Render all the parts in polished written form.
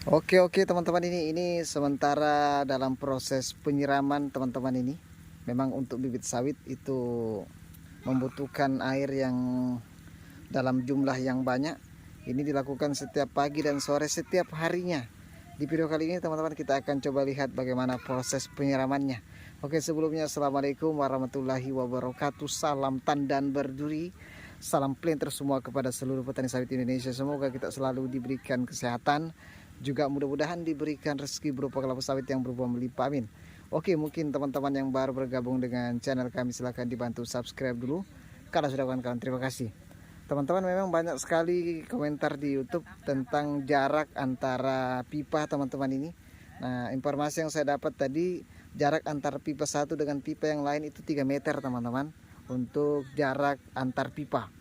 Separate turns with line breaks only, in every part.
Oke teman-teman, ini sementara dalam proses penyiraman teman-teman. Ini memang untuk bibit sawit itu membutuhkan air yang dalam jumlah yang banyak. Ini dilakukan setiap pagi dan sore setiap harinya. Di video kali ini teman-teman kita akan coba lihat bagaimana proses penyiramannya. Oke, sebelumnya assalamualaikum warahmatullahi wabarakatuh. Salam tandan berduri, salam planter semua kepada seluruh petani sawit Indonesia. Semoga kita selalu diberikan kesehatan, juga mudah-mudahan diberikan rezeki berupa kelapa sawit yang berbuah melimpah, amin. Oke, mungkin teman-teman yang baru bergabung dengan channel kami silahkan dibantu subscribe dulu. Kalau sudah kawan-kawan, terima kasih. Teman-teman, memang banyak sekali komentar di YouTube tentang jarak antara pipa teman-teman ini. Nah, informasi yang saya dapat tadi, jarak antara pipa satu dengan pipa yang lain itu 3 meter teman-teman, untuk jarak antar pipa.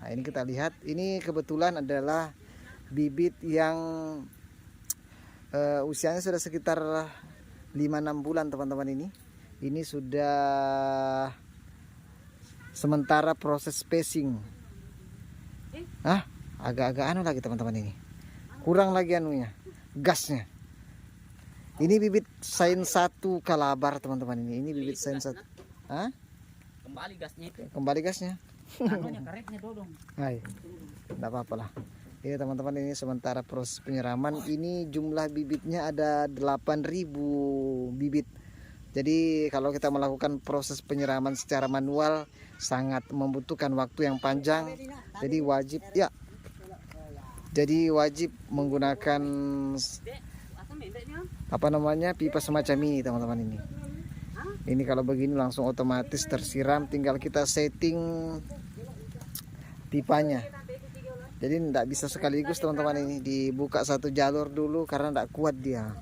Nah, ini kita lihat, ini kebetulan adalah bibit yang usianya sudah sekitar 5-6 bulan teman-teman. Ini sudah sementara proses spacing. Agak-agak anu lagi teman-teman, ini kurang lagi anunya, gasnya. Ini bibit sains 1 Kalabar teman-teman. Ini bibit sains 1.
Kembali gasnya itu.
Kembali gasnya.
Anunya karetnya dodong.
Hai, enggak apa-apa lah. Ini teman-teman, ini sementara proses penyiraman. Ini jumlah bibitnya ada 8.000 bibit. Jadi kalau kita melakukan proses penyiraman secara manual sangat membutuhkan waktu yang panjang. Jadi wajib menggunakan pipa semacam ini teman-teman. Ini kalau begini langsung otomatis tersiram, tinggal kita setting pipanya. Jadi tidak bisa sekaligus teman-teman, ini dibuka satu jalur dulu karena tidak kuat dia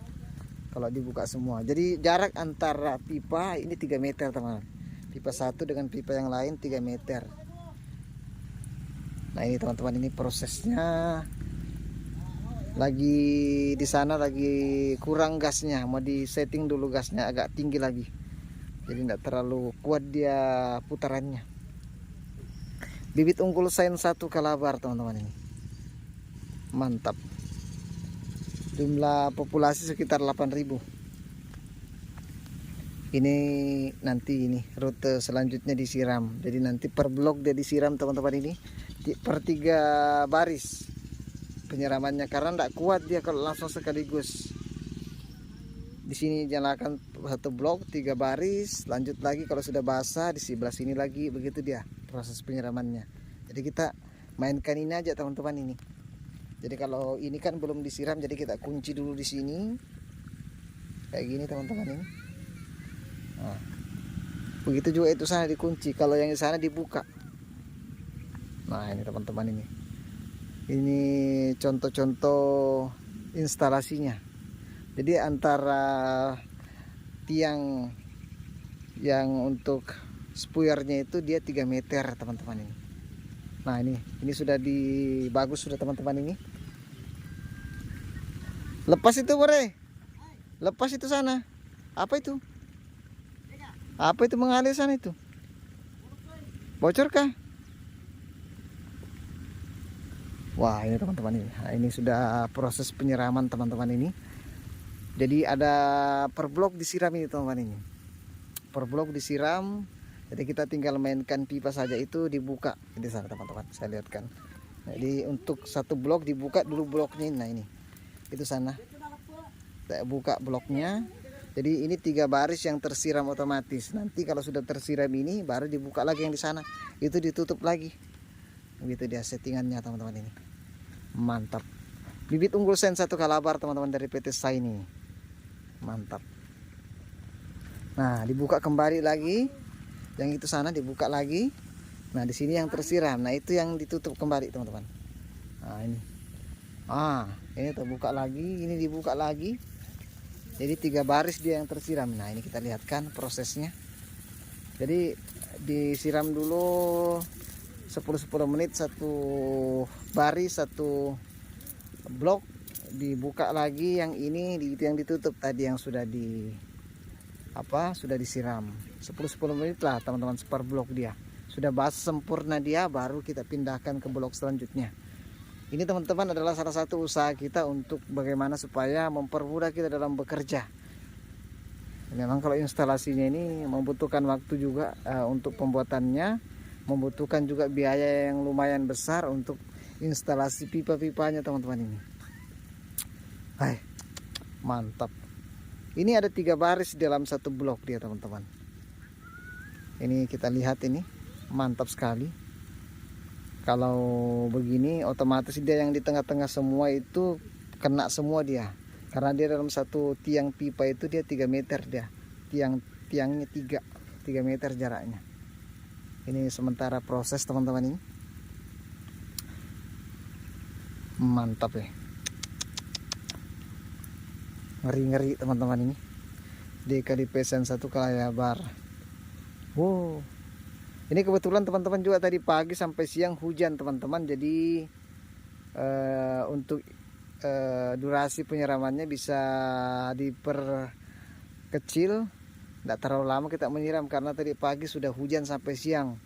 kalau dibuka semua. Jadi jarak antara pipa ini 3 meter teman-teman. Pipa satu dengan pipa yang lain 3 meter. Nah, ini teman-teman, ini prosesnya. Lagi di sana lagi kurang gasnya, mau di setting dulu gasnya agak tinggi lagi. Jadi tidak terlalu kuat dia putarannya. Bibit unggul sains 1 Kalabar teman-teman, ini mantap. Jumlah populasi sekitar 8.000. Ini nanti ini rute selanjutnya disiram. Jadi nanti per blok dia disiram teman-teman, ini per 3 baris penyiramannya karena tidak kuat dia kalau langsung sekaligus. Di sini nyalakan satu blok 3 baris, lanjut lagi kalau sudah basah di sebelah sini lagi, begitu dia proses penyiramannya. Jadi kita mainkan ini aja teman-teman ini. Jadi kalau ini kan belum disiram, jadi kita kunci dulu di sini kayak gini teman-teman ini. Nah, begitu juga itu sana dikunci, kalau yang di sana dibuka. Nah, ini teman-teman, ini contoh-contoh instalasinya. Jadi antara tiang yang untuk spuyernya itu dia 3 meter teman-teman ini. Nah, ini sudah bagus sudah teman-teman ini. Lepas itu Bore. Lepas itu sana. Apa itu? Apa itu mengalir sana itu? Bocor kah? Wah, ini teman-teman ini. Nah, ini sudah proses penyiraman teman-teman ini. Jadi ada per blok disiram ini teman-teman ini. Per blok disiram. Jadi kita tinggal mainkan pipa saja, itu dibuka di sana teman-teman. Saya lihatkan. Jadi untuk satu blok dibuka dulu bloknya. Nah, ini itu sana. Kita buka bloknya. Jadi ini 3 baris yang tersiram otomatis. Nanti kalau sudah tersiram ini baru dibuka lagi yang di sana. Itu ditutup lagi. Begitu dia settingannya teman-teman ini. Mantap. Bibit unggul sains 1 Kalabar teman-teman dari PT Saini. Mantap. Nah, dibuka kembali lagi. Yang itu sana dibuka lagi. Nah, di sini yang tersiram. Nah, itu yang ditutup kembali teman-teman. Nah, ini. Ini terbuka lagi, ini dibuka lagi. Jadi 3 baris dia yang tersiram. Nah, ini kita lihatkan prosesnya. Jadi disiram dulu 10 menit satu baris, satu blok, dibuka lagi yang ini, yang ditutup tadi yang sudah sudah disiram 10 menit lah teman-teman, per blok dia sudah basah sempurna, dia baru kita pindahkan ke blok selanjutnya. Ini teman-teman adalah salah satu usaha kita untuk bagaimana supaya mempermudah kita dalam bekerja. Memang kalau instalasinya ini membutuhkan waktu juga untuk pembuatannya, membutuhkan juga biaya yang lumayan besar untuk instalasi pipa-pipanya teman-teman ini. Hai, mantap. Ini ada 3 baris dalam satu blok dia teman-teman. Ini kita lihat ini, mantap sekali. Kalau begini otomatis dia yang di tengah-tengah semua itu kena semua dia. Karena dia dalam satu tiang pipa itu dia 3 meter dia. Tiangnya 3 meter jaraknya. Ini sementara proses teman-teman ini. Mantap ya. Ngeri-ngeri teman-teman ini. DKD PSN 1 Kalayabar. Wow. Ini kebetulan teman-teman juga tadi pagi sampai siang hujan teman-teman. Jadi untuk durasi penyiramannya bisa diperkecil, tidak terlalu lama kita menyiram karena tadi pagi sudah hujan sampai siang.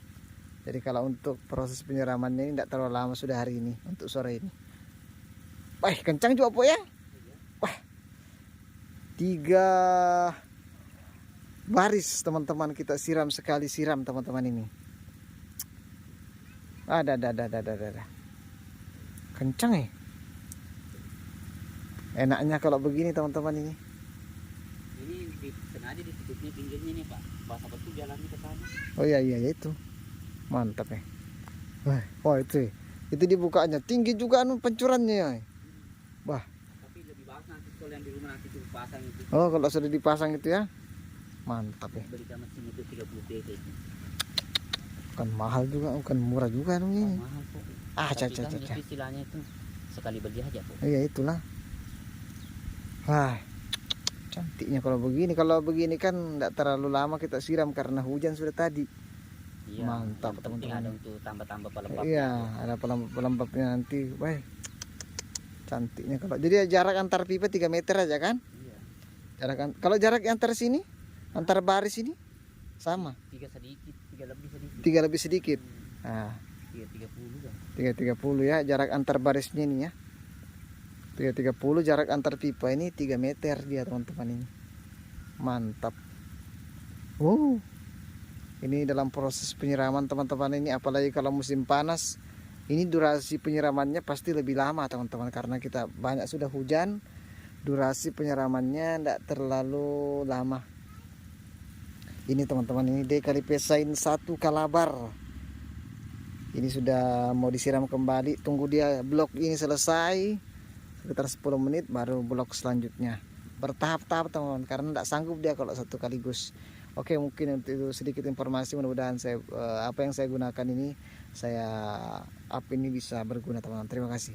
Jadi kalau untuk proses penyiramannya ini tidak terlalu lama, sudah hari ini untuk sore ini. Wah, kencang juga po ya. Wah, 3 baris teman-teman kita siram sekali siram teman-teman ini. Ada. Kencang ya. Enaknya kalau begini teman-teman ini.
Ini sengaja ditutupnya pinggirnya nih Pak. Basah betul jalannya ke sana.
Oh iya itu. Mantap ya. Wah itu ya. Itu dibukanya tinggi juga anu pancurannya ya. Wah.
Tapi lebih bagus nanti kalau yang di rumah nanti tuh pasang itu.
Oh kalau sudah dipasang itu ya. Mantap ya.
Belikan mesin itu 30 PT itu.
Bukan mahal juga, bukan murah juga anu ini.
Mahal kok.
Caca.
Itu istilahnya itu sekali beli aja kok.
Iya itulah. Wah, cantiknya kalau begini. Kalau begini kan tidak terlalu lama kita siram karena hujan sudah tadi.
Iya,
Mantap
yang penting
teman-teman.
ada untuk tambah-tambah pelembab.
Iya, ada pelembabnya nanti. Wah, cantiknya kalau. Jadi jarak antar pipa 3 meter aja kan?
Iya.
Kalau jarak antar sini, antar baris ini sama.
3 sedikit, 3 lebih sedikit.
3 lebih sedikit. Nah,
330 kan.
330 ya jarak antar barisnya ini ya. 330 jarak antar pipa ini 3 meter dia teman-teman ini. Mantap. Ini dalam proses penyiraman teman-teman ini, apalagi kalau musim panas. Ini durasi penyiramannya pasti lebih lama teman-teman karena kita banyak sudah hujan. Durasi penyiramannya tidak terlalu lama. Ini teman-teman ini DKD PSN 1 Kalabar. Ini sudah mau disiram kembali. Tunggu dia blok ini selesai sekitar 10 menit baru blok selanjutnya. Bertahap-tahap teman-teman karena tidak sanggup dia kalau satu kaligus. Oke, mungkin itu sedikit informasi, mudah-mudahan apa yang saya gunakan ini, up ini bisa berguna teman-teman. Terima kasih.